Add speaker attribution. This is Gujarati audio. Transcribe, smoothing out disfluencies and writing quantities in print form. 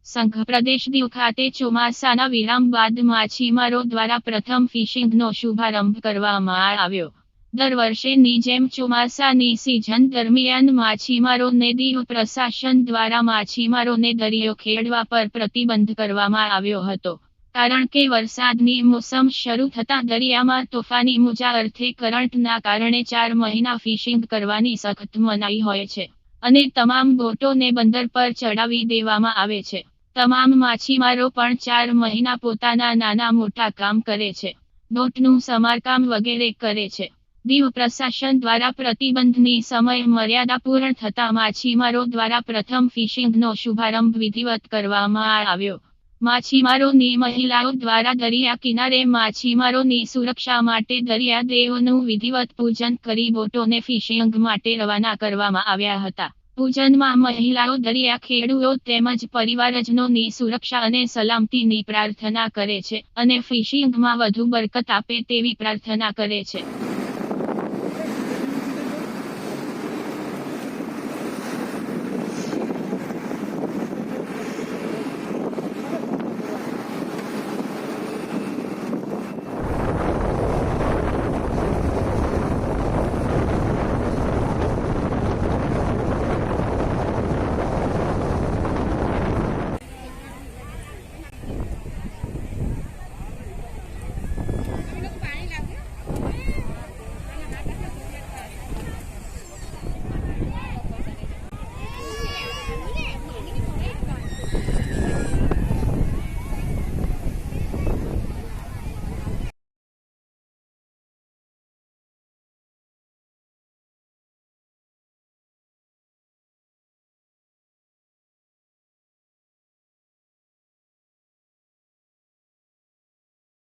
Speaker 1: સંઘ પ્રદેશ દીવ ખાતે ચોમાસાના વિરામ બાદ માછીમારો દ્વારા પ્રથમ ફિશિંગનો શુભારંભ કરવામાં આવ્યો। દર વર્ષેની જેમ ચોમાસાની સિઝન દરમિયાન માછીમારોને દીવ પ્રશાસન દ્વારા માછીમારોને દરિયો ખેડવા પર પ્રતિબંધ કરવામાં આવ્યો હતો, કારણ કે વરસાદની મોસમ શરૂ થતાં દરિયામાં તોફાની મોજા અર્થે કરંટના કારણે 4 મહિના ફિશિંગ કરવાની સખત મનાઈ હોય છે અને તમામ બોટોને બંદર પર ચડાવી દેવામાં આવે છે। તમામ માછીમારો પણ 4 મહિના પોતાના નાના મોટા કામ કરે છે, બોટનું સમારકામ વગેરે કરે છે। દીવ પ્રશાસન દ્વારા પ્રતિબંધની સમય મર્યાદા પૂર્ણ થતાં માછીમારો દ્વારા પ્રથમ ફિશિંગનો શુભારંભ વિધિવત કરવામાં આવ્યો। માછીમારોની મહિલાઓ દ્વારા દરિયા કિનારે માછીમારોની સુરક્ષા માટે દરિયાદેવનું વિધિવત પૂજન કરી બોટોને ફિશિંગ માટે રવાના કરવામાં આવ્યા હતા। પૂજનમાં મહિલાઓ દરિયાખેડૂઓ તેમજ પરિવારજનોની સુરક્ષા અને સલામતીની પ્રાર્થના કરે છે અને ફિશિંગમાં વધુ બરકત આપે તેવી પ્રાર્થના કરે છે।